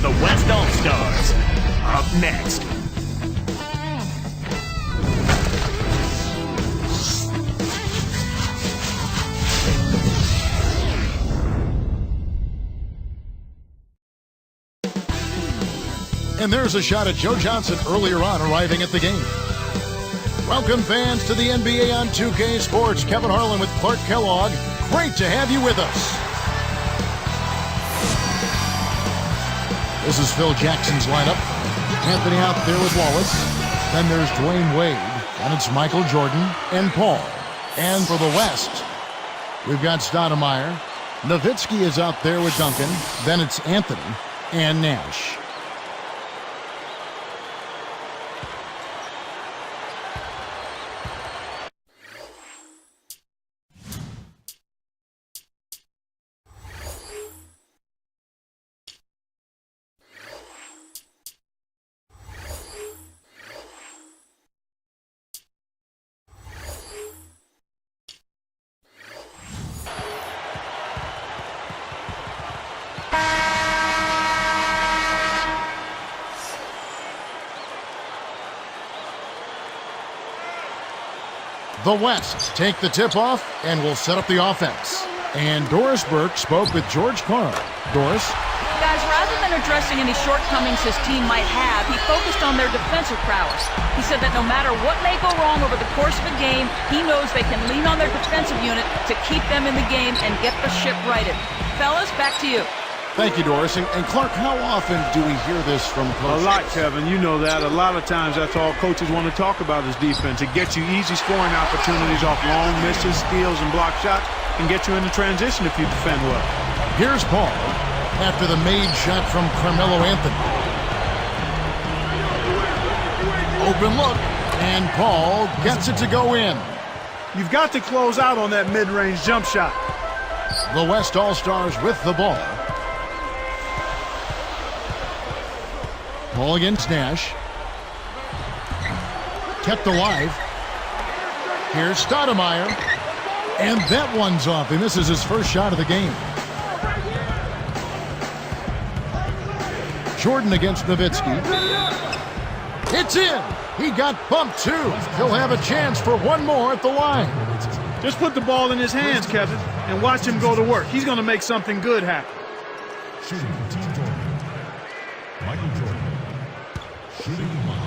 the West All-Stars. Up next. And there's a shot at Joe Johnson earlier on arriving at the game. Welcome, fans, to the NBA on 2K Sports. Kevin Harlan with Clark Kellogg. Great to have you with us. This is Phil Jackson's lineup. Anthony out there with Wallace. Then there's Dwayne Wade. And it's Michael Jordan and Paul. And for the West, we've got Stoudemire. Nowitzki is out there with Duncan. Then it's Anthony and Nash. The West take the tip-off and will set up the offense. And Doris Burke spoke with George Karl. Doris? Guys, rather than addressing any shortcomings his team might have, he focused on their defensive prowess. He said that no matter what may go wrong over the course of a game, he knows they can lean on their defensive unit to keep them in the game and get the ship righted. Fellas, back to you. Thank you, Doris. And Clark, how often do we hear this from coaches? A lot, Kevin. You know that. A lot of times that's all coaches want to talk about is defense. It gets you easy scoring opportunities off long misses, steals, and block shots, and get you into transition if you defend well. Here's Paul after the made shot from Carmelo Anthony. Open look, and Paul gets it to go in. You've got to close out on that mid-range jump shot. The West All-Stars with the ball. Ball against Nash. Kept alive. Here's Stoudemire. And that one's off. He misses his first shot of the game. Jordan against Nowitzki. It's in. He got bumped too. He'll have a chance for one more at the line. Just put the ball in his hands, Kevin, and watch him go to work. He's going to make something good happen. Shooting for Team Jordan, Michael Jordan. Shooting one.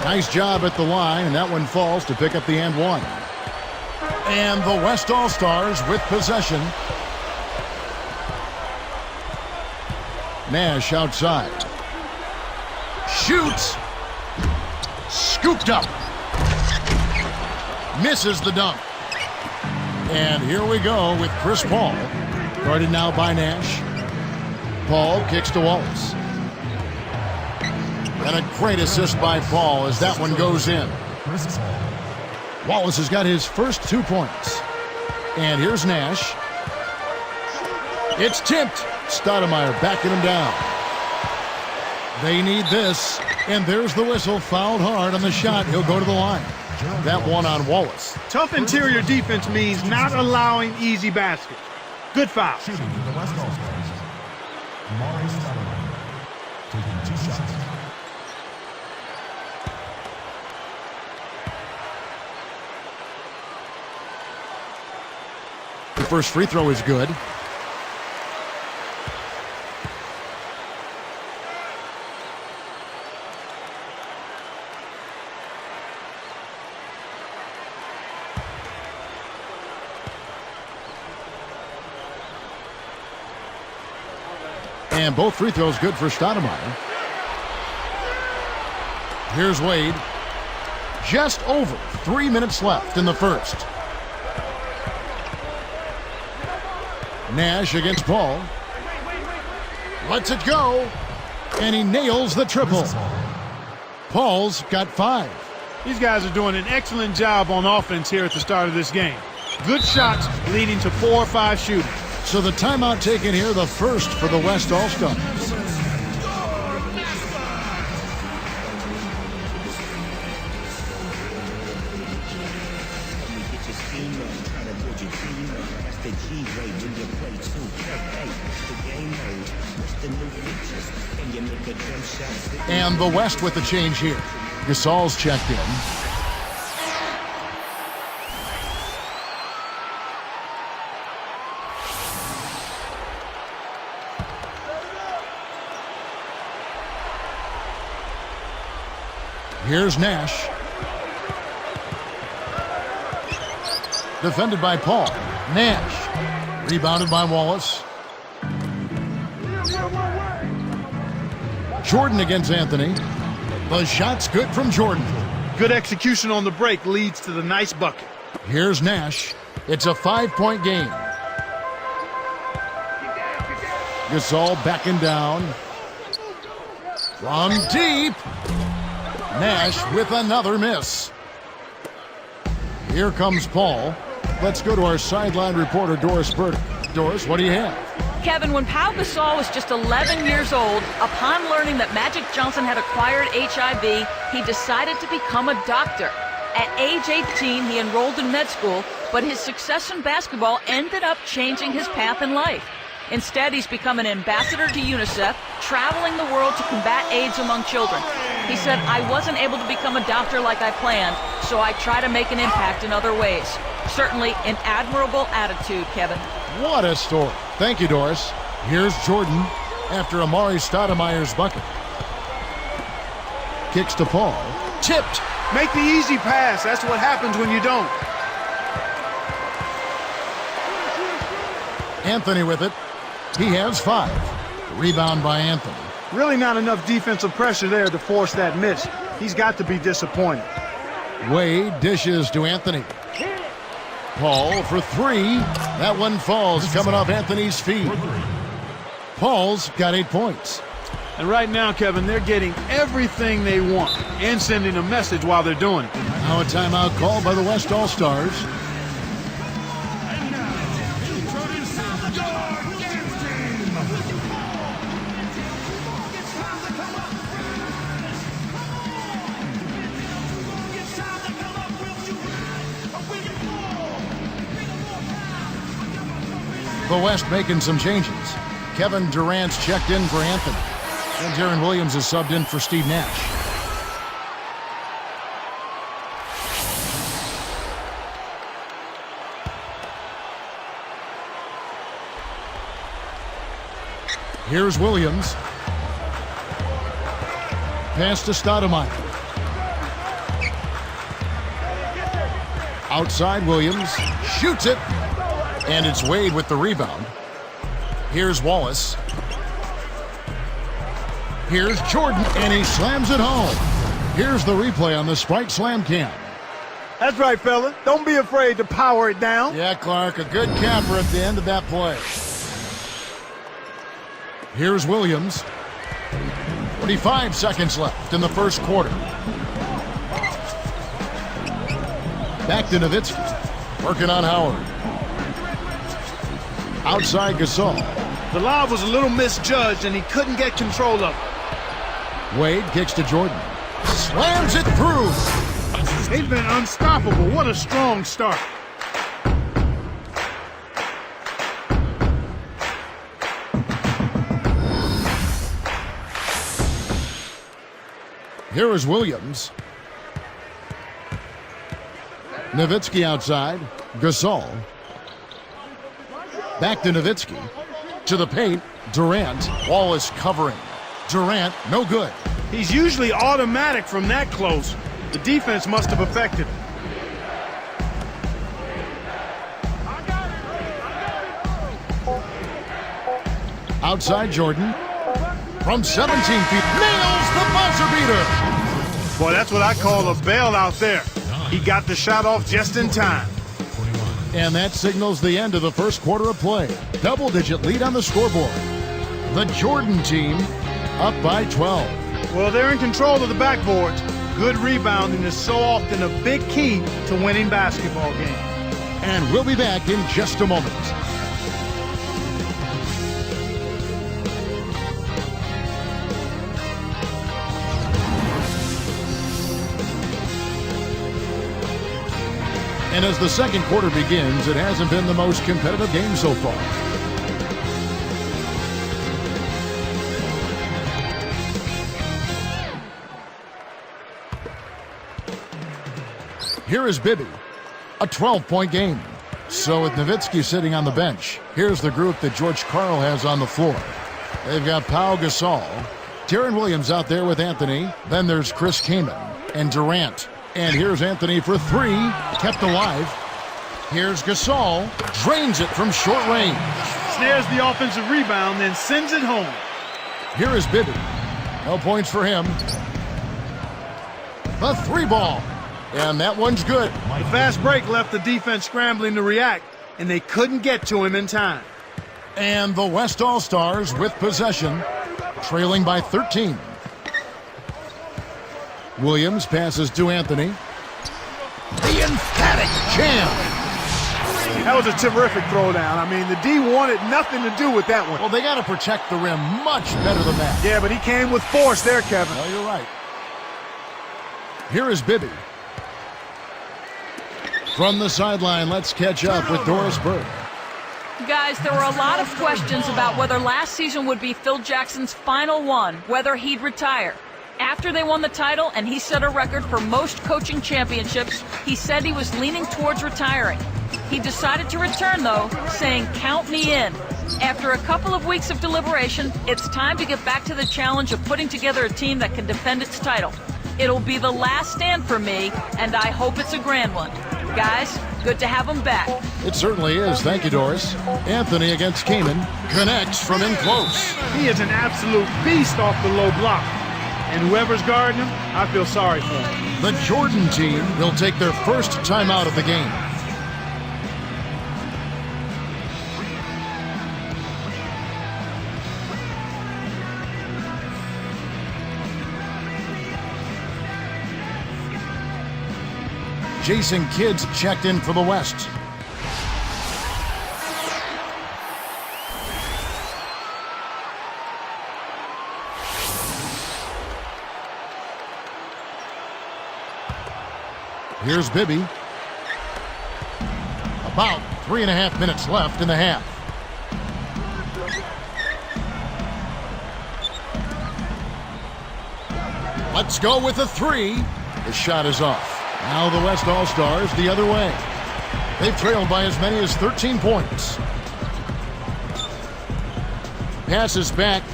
Nice job at the line, and that one falls to pick up the and one. And the West All-Stars with possession. Nash outside. Shoots. Scooped up. Misses the dunk. And here we go with Chris Paul. Guarded now by Nash. Paul kicks to Wallace. And a great assist by Paul as that one goes in. Wallace has got his first 2 points. And here's Nash. It's tipped. Stoudemire backing him down. They need this. And there's the whistle. Fouled hard on the shot. He'll go to the line. That one on Wallace. Tough interior defense means not allowing easy baskets. Good foul. Shooting for the West All-Stars, Amar'e Stoudemire, taking 2 shots. The first free throw is good. And both free throws good for Stoudemire. Here's Wade. Just over 3 minutes left in the first. Nash against Paul. Lets it go. And he nails the triple. Paul's got 5. These guys are doing an excellent job on offense here at the start of this game. Good shots leading to 4 or 5 shooting. So the timeout taken here, the first for the West All-Stars. And the West with the change here. Gasol's checked in. Here's Nash. Defended by Paul. Nash. Rebounded by Wallace. Jordan against Anthony. The shot's good from Jordan. Good execution on the break leads to the nice bucket. Here's Nash. It's a 5-point game. Gasol backing down. From deep. Nash with another miss. Here comes Paul. Let's go to our sideline reporter, Doris Burdick. Doris, what do you have? Kevin, when Pau Gasol was just 11 years old, upon learning that Magic Johnson had acquired HIV, he decided to become a doctor. At age 18, he enrolled in med school, but his success in basketball ended up changing his path in life. Instead, he's become an ambassador to UNICEF, traveling the world to combat AIDS among children. He said, "I wasn't able to become a doctor like I planned, so I try to make an impact in other ways." Certainly an admirable attitude, Kevin. What a story. Thank you, Doris. Here's Jordan after Amari Stoudemire's bucket. Kicks to Paul. Tipped. Make the easy pass. That's what happens when you don't. Anthony with it. He has 5. Rebound by Anthony. Really not enough defensive pressure there to force that miss. He's got to be disappointed. Wade dishes to Anthony. Paul for 3. That one falls, coming off Anthony's feet. Paul's got 8 points. And right now, Kevin, they're getting everything they want and sending a message while they're doing it. Now a timeout called by the West All-Stars. The West making some changes. Kevin Durant's checked in for Anthony. And Deron Williams is subbed in for Steve Nash. Here's Williams. Pass to Stoudemire. Outside Williams. Shoots it. And it's Wade with the rebound. Here's Wallace. Here's Jordan, and he slams it home. Here's the replay on the Sprite Slam Cam. That's right, fella. Don't be afraid to power it down. Yeah, Clark, a good capper at the end of that play. Here's Williams. 45 seconds left in the first quarter. Back to Nowitzki. Working on Howard. Outside Gasol. The lob was a little misjudged, and he couldn't get control of it. Wade kicks to Jordan. Slams it through. They've been unstoppable. What a strong start. Here is Williams. Nowitzki outside. Gasol. Back to Nowitzki. To the paint. Durant. Wallace covering. Durant, no good. He's usually automatic from that close. The defense must have affected him. Outside Jordan. From 17 feet. Nails the buzzer beater. Boy, that's what I call a bailout there. He got the shot off just in time. And that signals the end of the first quarter of play. Double-digit lead on the scoreboard. The Jordan team up by 12. Well, they're in control of the backboards. Good rebounding is so often a big key to winning basketball games. And we'll be back in just a moment. And as the second quarter begins, it hasn't been the most competitive game so far. Here is Bibby, a 12-point game. So with Nowitzki sitting on the bench, here's the group that George Karl has on the floor. They've got Pau Gasol, Deron Williams out there with Anthony. Then there's Chris Kaman and Durant. And here's Anthony for three, kept alive. Here's Gasol, drains it from short range. Snares the offensive rebound, then sends it home. Here is Bibby. No points for him. The three ball. And that one's good. The fast break left the defense scrambling to react, and they couldn't get to him in time. And the West All-Stars with possession, trailing by 13. Williams passes to Anthony. The emphatic jam. That was a terrific throwdown. I mean, the D wanted nothing to do with that one. Well, they got to protect the rim much better than that. Yeah, but he came with force there, Kevin. Well, you're right. Here is Bibby. From the sideline, let's catch up with Doris Burke. Guys, there were a lot of questions about whether last season would be Phil Jackson's final one, whether he'd retire. After they won the title and he set a record for most coaching championships, he said he was leaning towards retiring. He decided to return, though, saying, "Count me in." After a couple of weeks of deliberation, it's time to get back to the challenge of putting together a team that can defend its title. It'll be the last stand for me, and I hope it's a grand one. Guys, good to have him back. It certainly is. Thank you, Doris. Anthony against Kaman connects from in close. He is an absolute beast off the low block. And whoever's guarding him, I feel sorry for him. The Jordan team will take their first timeout of the game. Jason Kidd's checked in for the West. Here's Bibby. About 3.5 minutes left in the half. Let's go with a three. The shot is off. Now the West All-Stars the other way. They've trailed by as many as 13 points. Passes back.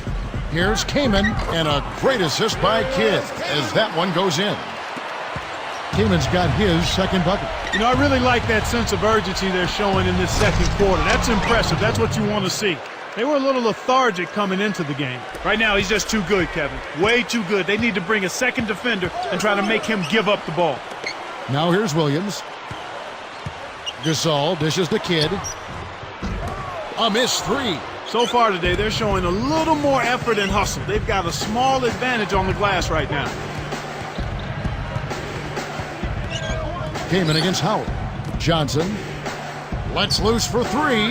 Here's Kaman, and a great assist by Kidd as that one goes in. Kaman's got his second bucket. You know, I really like that sense of urgency they're showing in this second quarter. That's impressive. That's what you want to see. They were a little lethargic coming into the game. Right now, he's just too good, Kevin. Way too good. They need to bring a second defender and try to make him give up the ball. Now here's Williams. Gasol dishes to Kidd. A missed three. So far today, they're showing a little more effort and hustle. They've got a small advantage on the glass right now. Kaman against Howard. Johnson lets loose for three.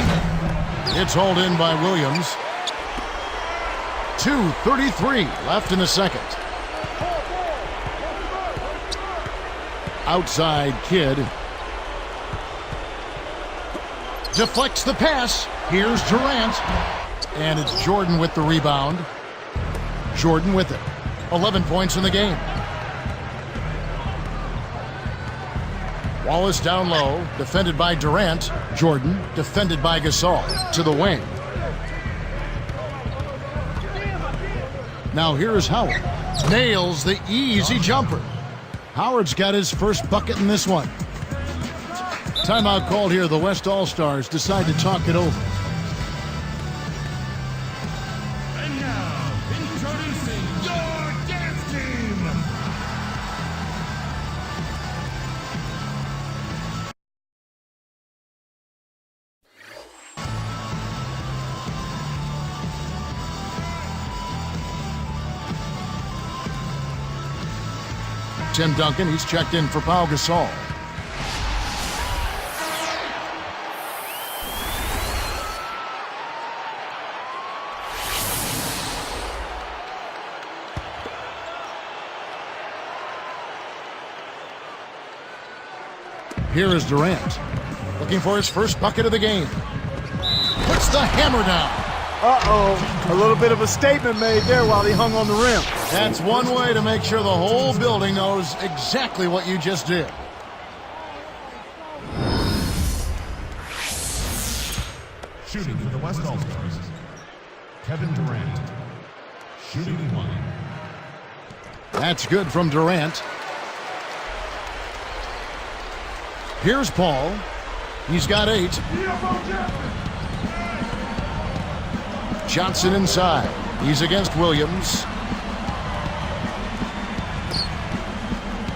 It's hauled in by Williams. 2:33 left in the second. Outside Kidd. Deflects the pass. Here's Durant. And it's Jordan with the rebound. Jordan with it. 11 points in the game. Wallace down low, defended by Durant. Jordan defended by Gasol to the wing. Now here's Howard. Nails the easy jumper. Howard's got his first bucket in this one. Timeout called here. The West All-Stars decide to talk it over. And now, introducing your dance team. Tim Duncan, he's checked in for Pau Gasol. Here is Durant, looking for his first bucket of the game. Puts the hammer down. Uh-oh, a little bit of a statement made there while he hung on the rim. That's one way to make sure the whole building knows exactly what you just did. Shooting for the West All-Stars, Kevin Durant. Shooting 1. That's good from Durant. Here's Paul. He's got 8. Johnson inside. He's against Williams.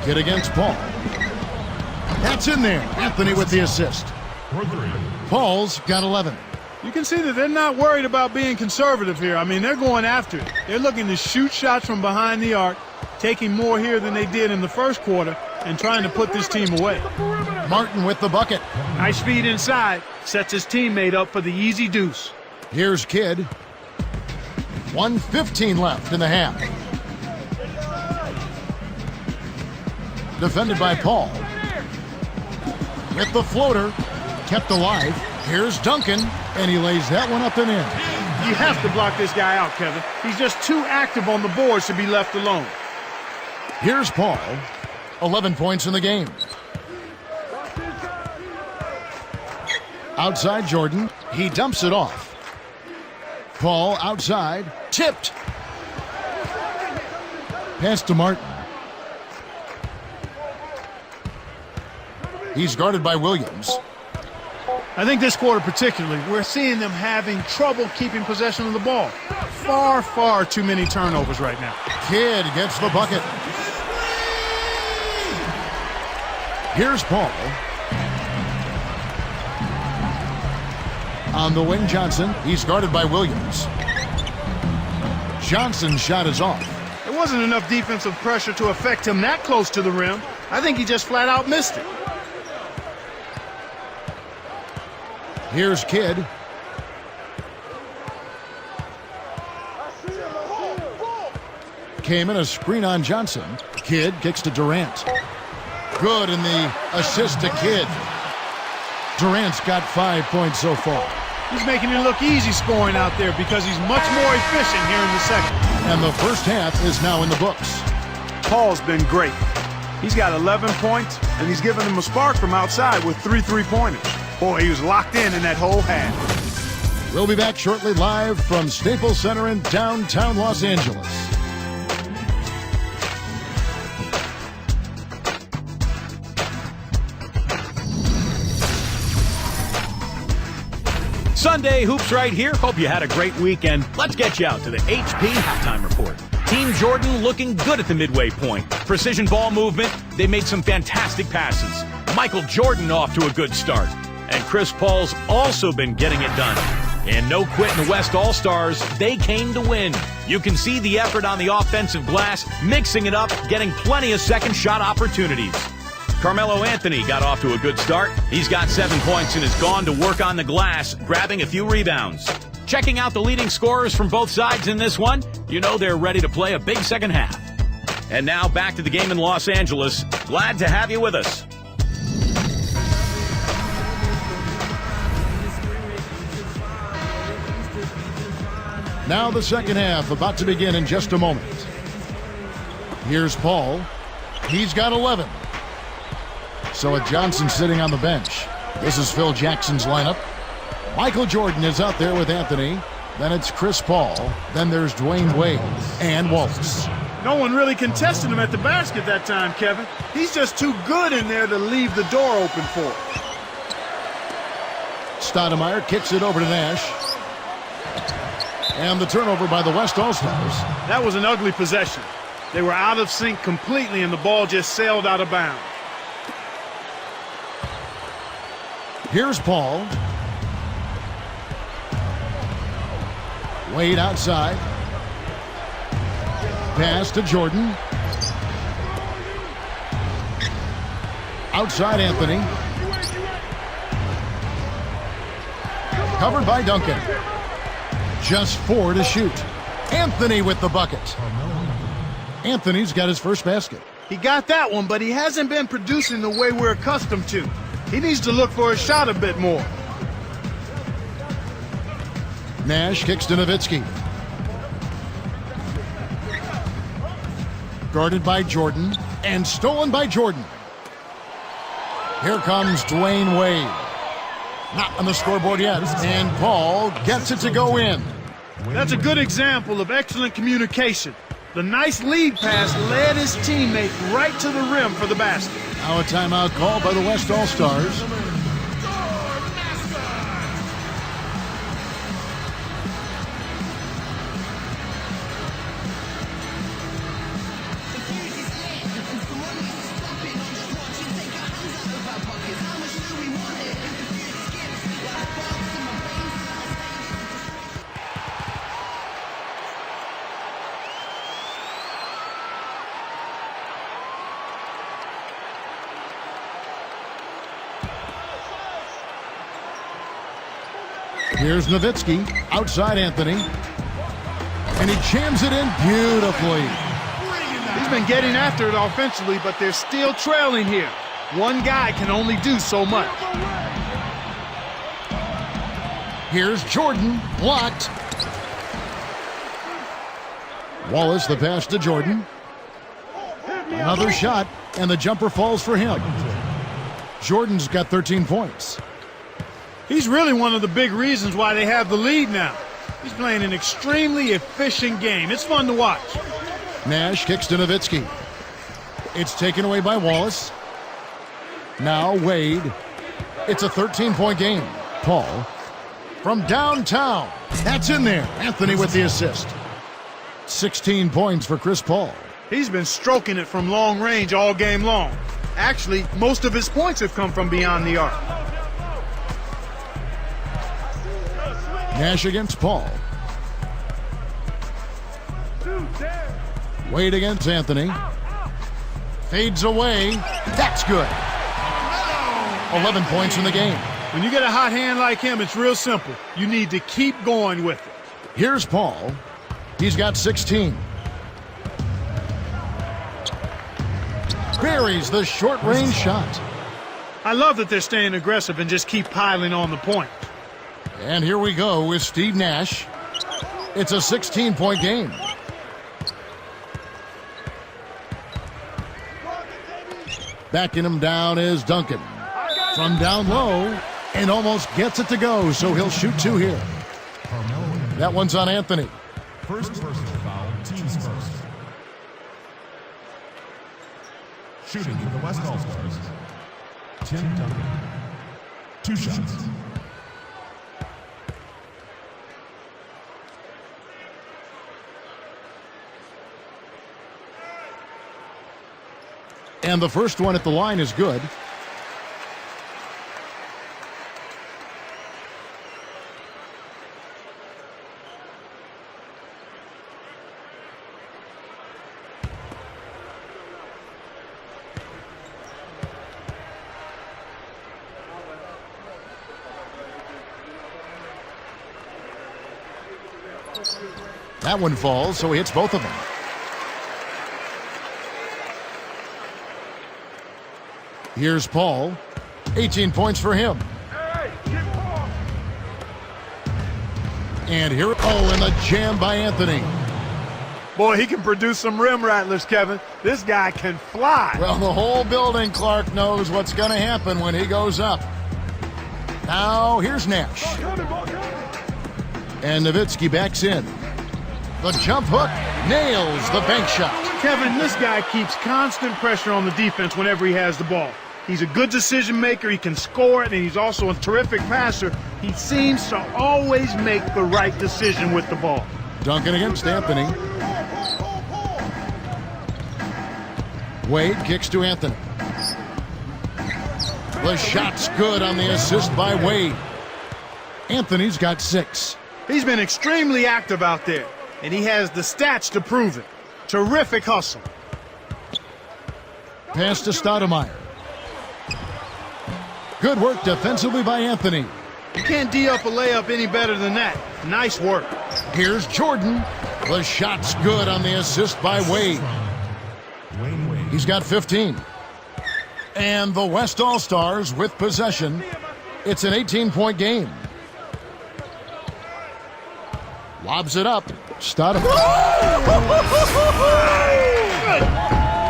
Kid against Paul. That's in there. Anthony with the assist. For 3. Paul's got 11. You can see that they're not worried about being conservative here. I mean, they're going after it. They're looking to shoot shots from behind the arc, taking more here than they did in the first quarter, and trying to put this team away. Martin with the bucket. Nice feed inside. Sets his teammate up for the easy deuce. Here's Kidd. 1:15 left in the half. Defended by Paul. With the floater. Kept alive. Here's Duncan. And he lays that one up and in. You have to block this guy out, Kevin. He's just too active on the boards to be left alone. Here's Paul. 11 points in the game. Outside Jordan. He dumps it off. Paul outside. Tipped. Pass to Martin. He's guarded by Williams. I think this quarter particularly, we're seeing them having trouble keeping possession of the ball. Far, far too many turnovers right now. Kidd gets the bucket. Here's Paul. On the wing, Johnson. He's guarded by Williams. Johnson's shot is off. There wasn't enough defensive pressure to affect him that close to the rim. I think he just flat out missed it. Here's Kidd. Came in a screen on Johnson. Kidd kicks to Durant. Good in the assist to Kidd. Durant's got 5 points so far. He's making it look easy scoring out there because he's much more efficient here in the second. And the first half is now in the books. Paul's been great. He's got 11 points, and he's given them a spark from outside with 3 3-pointers. Boy, he was locked in that whole half. We'll be back shortly live from Staples Center in downtown Los Angeles. Sunday Hoops right here. Hope you had a great weekend. Let's get you out to the HP Halftime Report. Team Jordan looking good at the midway point. Precision ball movement. They made some fantastic passes. Michael Jordan off to a good start. And Chris Paul's also been getting it done. And no quit in the West All-Stars. They came to win. You can see the effort on the offensive glass, mixing it up, getting plenty of second shot opportunities. Carmelo Anthony got off to a good start. He's got 7 points and has gone to work on the glass, grabbing a few rebounds. Checking out the leading scorers from both sides in this one, you know they're ready to play a big second half. And now back to the game in Los Angeles. Glad to have you with us. Now the second half about to begin in just a moment. Here's Paul. He's got 11. So with Johnson sitting on the bench, this is Phil Jackson's lineup. Michael Jordan is out there with Anthony. Then it's Chris Paul. Then there's Dwayne Wade and Wallace. No one really contested him at the basket that time, Kevin. He's just too good in there to leave the door open for him. Stoudemire kicks it over to Nash. And the turnover by the West All-Stars. That was an ugly possession. They were out of sync completely, and the ball just sailed out of bounds. Here's Paul. Wade outside. Pass to Jordan. Outside Anthony. Covered by Duncan. Just 4 to shoot. Anthony with the bucket. Anthony's got his first basket. He got that one, but he hasn't been producing the way we're accustomed to. He needs to look for a shot a bit more. Nash kicks to Nowitzki. Guarded by Jordan and stolen by Jordan. Here comes Dwayne Wade. Not on the scoreboard yet, and Paul gets it to go in. That's a good example of excellent communication. The nice lead pass led his teammate right to the rim for the basket. Now a timeout called by the West All-Stars. Here's Nowitzki, outside Anthony. And he jams it in beautifully. He's been getting after it offensively, but they're still trailing here. One guy can only do so much. Here's Jordan, blocked. Wallace, the pass to Jordan. Another shot, and the jumper falls for him. Jordan's got 13 points. He's really one of the big reasons why they have the lead now. He's playing an extremely efficient game. It's fun to watch. Nash kicks to Nowitzki. It's taken away by Wallace. Now Wade. It's a 13-point game. Paul from downtown. That's in there. Anthony with the assist. 16 points for Chris Paul. He's been stroking it from long range all game long. Actually, most of his points have come from beyond the arc. Nash against Paul. Wade against Anthony. Fades away. That's good. 11 points in the game. When you get a hot hand like him, it's real simple. You need to keep going with it. Here's Paul. He's got 16. Buries the short-range shot. I love that they're staying aggressive and just keep piling on the point. And here we go with Steve Nash. It's a 16-point game. Backing him down is Duncan. From down low, and almost gets it to go, so he'll shoot two here. That one's on Anthony. First personal foul, teams first. Shooting for the West All-Stars, Tim Duncan. 2 shots. And the first one at the line is good. That one falls, so he hits both of them. Here's Paul. 18 points for him. And here, and the jam by Anthony. Boy, he can produce some rim rattlers, Kevin. This guy can fly. Well, the whole building, Clark, knows what's going to happen when he goes up. Now, here's Nash. And Nowitzki backs in. The jump hook nails the bank shot. Kevin, this guy keeps constant pressure on the defense whenever he has the ball. He's a good decision maker. He can score it, and he's also a terrific passer. He seems to always make the right decision with the ball. Duncan against Anthony. Wade kicks to Anthony. The shot's good on the assist by Wade. Anthony's got 6. He's been extremely active out there, and he has the stats to prove it. Terrific hustle. Pass to Stoudemire. Good work defensively by Anthony. You can't D up a layup any better than that. Nice work. Here's Jordan. The shot's good on the assist by Wade. He's got 15. And the West All-Stars with possession. It's an 18-point game. Lobs it up. Stoudemire.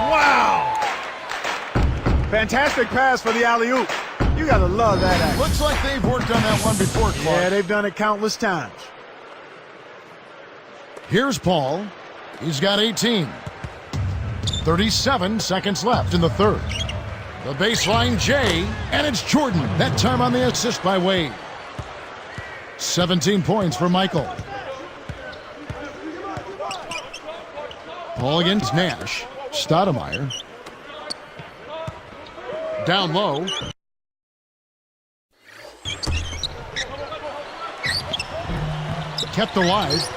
Wow! Fantastic pass for the alley-oop. You gotta love that action. Looks like they've worked on that one before, Clark. Yeah, they've done it countless times. Here's Paul. He's got 18. 37 seconds left in the third. The baseline Jay, and it's Jordan. That time on the assist by Wade. 17 points for Michael. Paul against Nash. Stoudemire. Down low. Kept alive.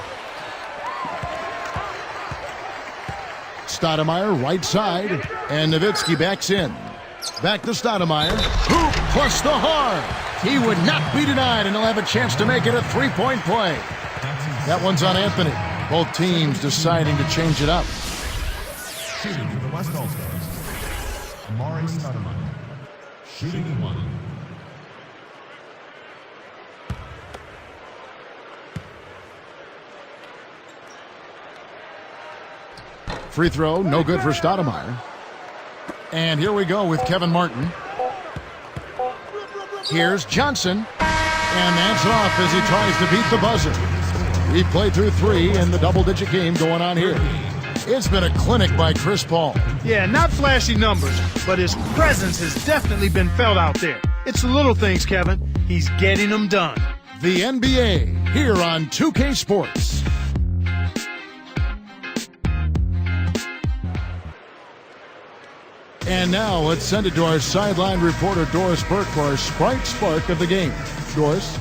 Stoudemire right side, and Nowitzki backs in. Back to Stoudemire. Hoop plus the hard. He would not be denied, and he'll have a chance to make it a three-point play. That one's on Anthony. Both teams deciding to change it up. Shooting for the West All-Stars, Amari Stoudemire. Shooting 1. Free throw, no good for Stoudemire. And here we go with Kevin Martin. Here's Johnson. And that's off as he tries to beat the buzzer. He played through 3 in the double-digit game going on here. It's been a clinic by Chris Paul. Yeah, not flashy numbers, but his presence has definitely been felt out there. It's the little things, Kevin. He's getting them done. The NBA here on 2K Sports. And now let's send it to our sideline reporter Doris Burke for our Sprite Spark of the game. Doris?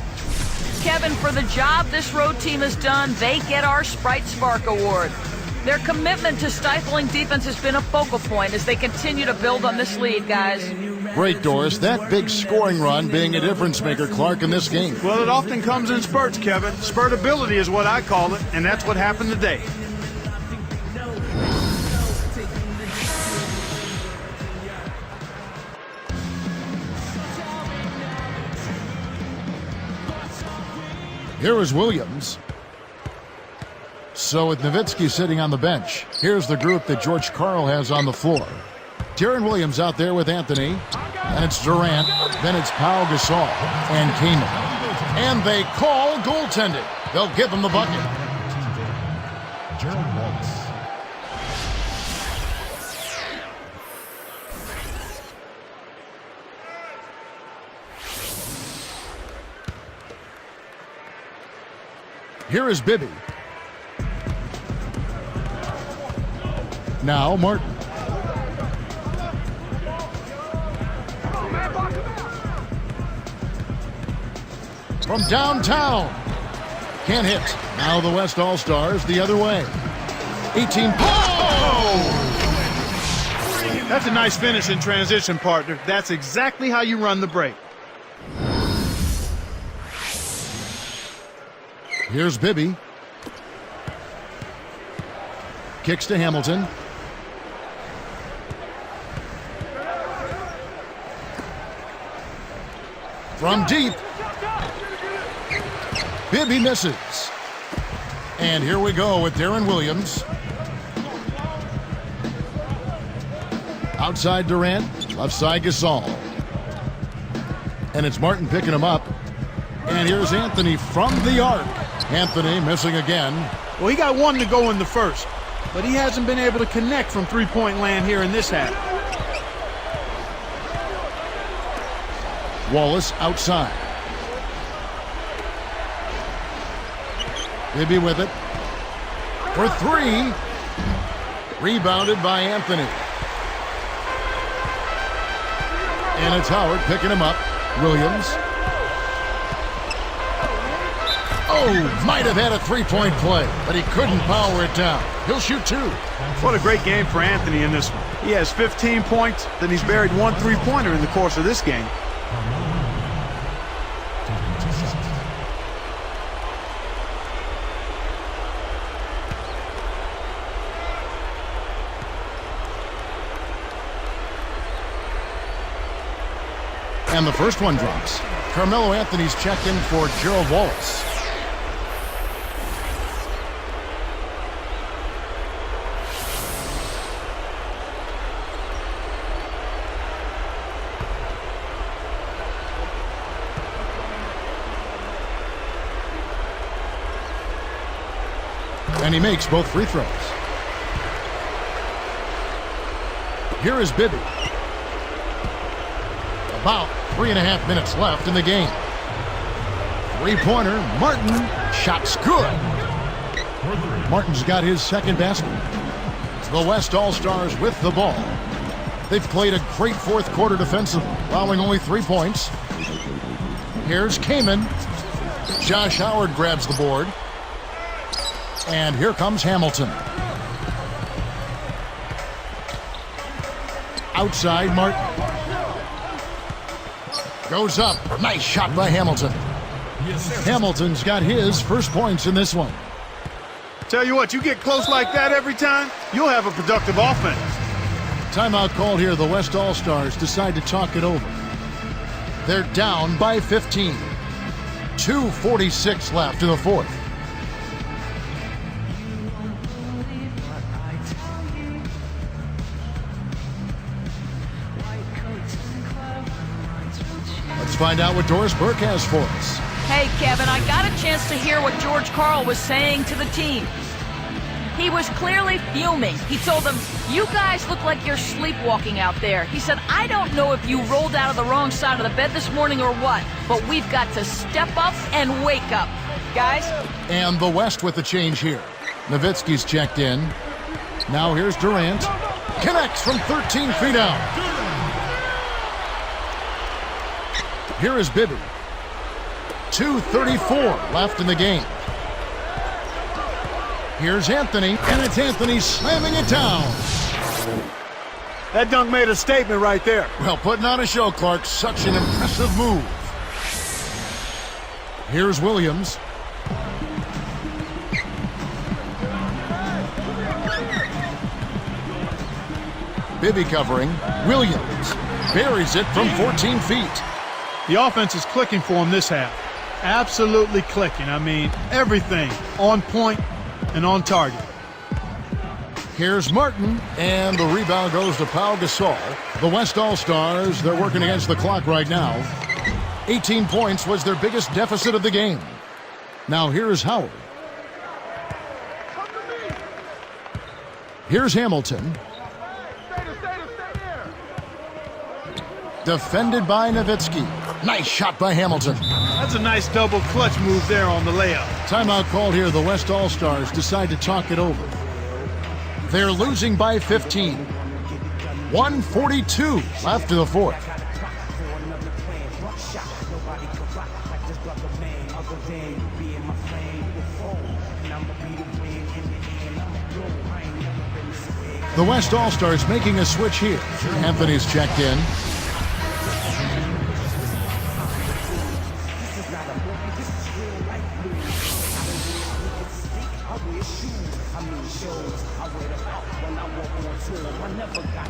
Kevin, for the job this road team has done, they get our Sprite Spark Award. Their commitment to stifling defense has been a focal point as they continue to build on this lead, guys. Great, Doris. That big scoring run being a difference maker, Clark, in this game. Well, it often comes in spurts, Kevin. Spurtability is what I call it, and that's what happened today. Here is Williams. So with Nowitzki sitting on the bench, here's the group that George Karl has on the floor. Deron Williams out there with Anthony, and it's Durant, then it's Pau Gasol and Kaman. And they call goaltending. They'll give him the bucket. Gerald Wallace. Here is Bibby. Now Martin. From downtown. Can't hit. Now the West All-Stars the other way. 18. That's a nice finish in transition, partner. That's exactly how you run the break. Here's Bibby. Kicks to Hamilton. From deep. Bibby misses. And here we go with Deron Williams. Outside Durant, left side Gasol. And it's Martin picking him up. And here's Anthony from the arc. Anthony missing again. Well, he got one to go in the first, but he hasn't been able to connect from three-point land here in this half. Wallace outside. Bibby with it. For 3. Rebounded by Anthony. And it's Howard picking him up. Williams. Oh, might have had a three-point play, but he couldn't power it down. He'll shoot 2. What a great game for Anthony in this one. He has 15 points, then he's buried 1 three-pointer in the course of this game. And the first one drops. Carmelo Anthony's checked in for Gerald Wallace. And he makes both free throws. Here is Bibby. About 3.5 minutes left in the game. Three-pointer, Martin. Shot's good. Martin's got his second basket. The West All-Stars with the ball. They've played a great fourth quarter defensively, allowing only 3 points. Here's Kaman. Josh Howard grabs the board. And here comes Hamilton. Outside, Martin. Goes up. Nice shot by Hamilton. Hamilton's got his first points in this one. Tell you what, you get close like that every time, you'll have a productive offense. Timeout called here. The West All-Stars decide to talk it over. They're down by 15. 2:46 left in the fourth. Let's find out what Doris Burke has for us. Hey, Kevin, I got a chance to hear what George Karl was saying to the team. He was clearly fuming. He told them, "You guys look like you're sleepwalking out there." He said, "I don't know if you rolled out of the wrong side of the bed this morning or what, but we've got to step up and wake up. Guys?" And the West with the change here. Nowitzki's checked in. Now here's Durant. Connects from 13 feet out. Here is Bibby. 2:34 left in the game. Here's Anthony, and it's Anthony slamming it down. That dunk made a statement right there. Well, putting on a show, Clark. Such an impressive move. Here's Williams. Bibby covering. Williams buries it from 14 feet. The offense is clicking for him this half. Absolutely clicking. I mean, everything on point and on target. Here's Martin, and the rebound goes to Pau Gasol. The West All-Stars, they're working against the clock right now. 18 points was their biggest deficit of the game. Now here's Howard. Here's Hamilton. Defended by Nowitzki. Nice shot by Hamilton. That's a nice double clutch move there on the layup. Timeout called here. The West All-Stars decide to talk it over. They're losing by 15. 1:42 left in the fourth. The West All-Stars making a switch here. Anthony's checked in.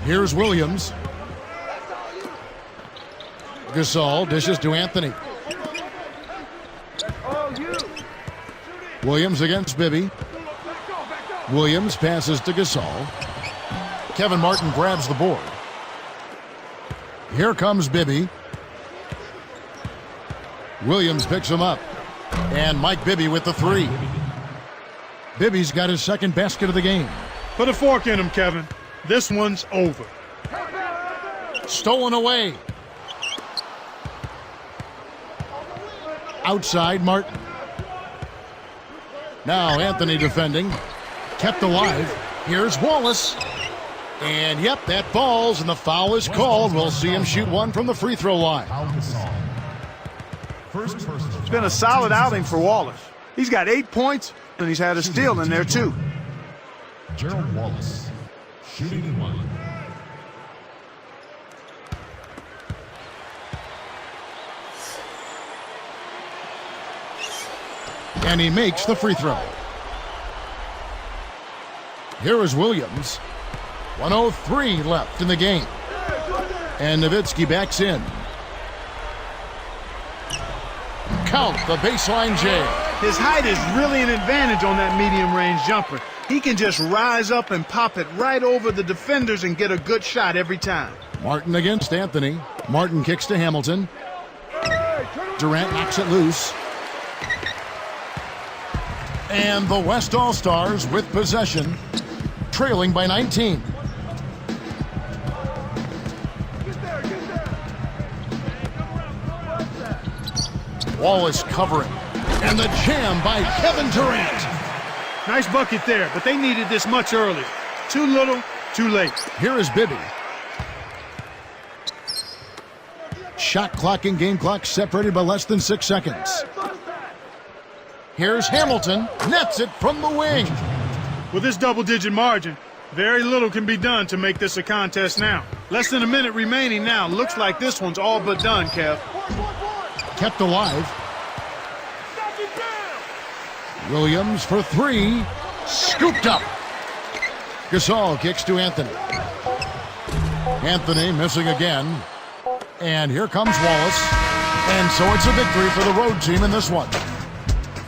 Here's Williams. Gasol dishes to Anthony. Williams against Bibby. Williams passes to Gasol. Kevin Martin grabs the board. Here comes Bibby. Williams picks him up. And Mike Bibby with the three. Bibby's got his second basket of the game. Put a fork in him, Kevin. This one's over. Stolen away. Outside, Martin. Now Anthony defending. Kept alive. Here's Wallace. And yep, that falls, and the foul is called. We'll see him shoot one from the free throw line. It's been a solid outing for Wallace. He's got 8 points, and he's had a steal in there, too. Gerald Wallace, shooting one. And he makes the free throw. Here is Williams. 1:03 left in the game. And Nowitzki backs in. Count the baseline J. His height is really an advantage on that medium-range jumper. He can just rise up and pop it right over the defenders and get a good shot every time. Martin against Anthony. Martin kicks to Hamilton. Durant knocks it loose. And the West All-Stars with possession, trailing by 19. Wallace covering. And the jam by Kevin Durant. Nice bucket there, but they needed this much earlier. Too little, too late. Here is Bibby. Shot clock and game clock separated by less than 6 seconds. Here's Hamilton. Nets it from the wing. With this double-digit margin, very little can be done to make this a contest now. Less than a minute remaining now. Looks like this one's all but done, Kev. Kept alive. Williams for three. Scooped up. Gasol kicks to Anthony. Anthony missing again. And here comes Wallace. And so it's a victory for the road team in this one.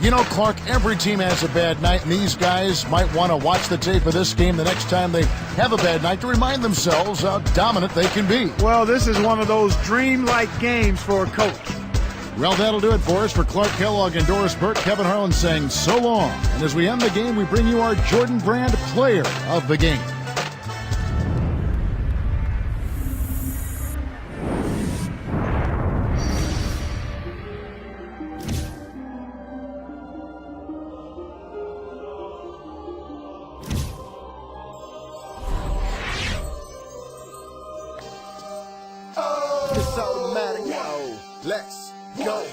You know, Clark, every team has a bad night, and these guys might want to watch the tape of this game the next time they have a bad night to remind themselves how dominant they can be. Well, this is one of those dream-like games for a coach. Well, that'll do it for us. For Clark Kellogg and Doris Burke, Kevin Harlan saying so long. And as we end the game, we bring you our Jordan Brand Player of the Game. It's automatic. Oh, let's go.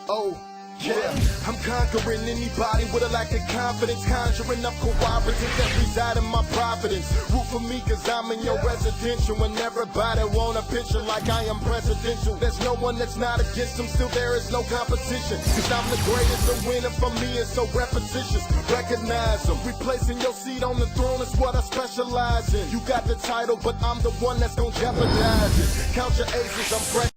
Oh, yeah. I'm conquering anybody with a lack of confidence, conjuring up cooperatives that reside in my providence. Root for me cause I'm in your residential, and everybody want a picture like I am presidential. There's no one that's not against them, still there is no competition. Cause I'm the greatest, the winner for me is so repetitious. Recognize them, replacing your seat on the throne is what I specialize in. You got the title, but I'm the one that's gonna jeopardize it. Count your aces, I'm fresh.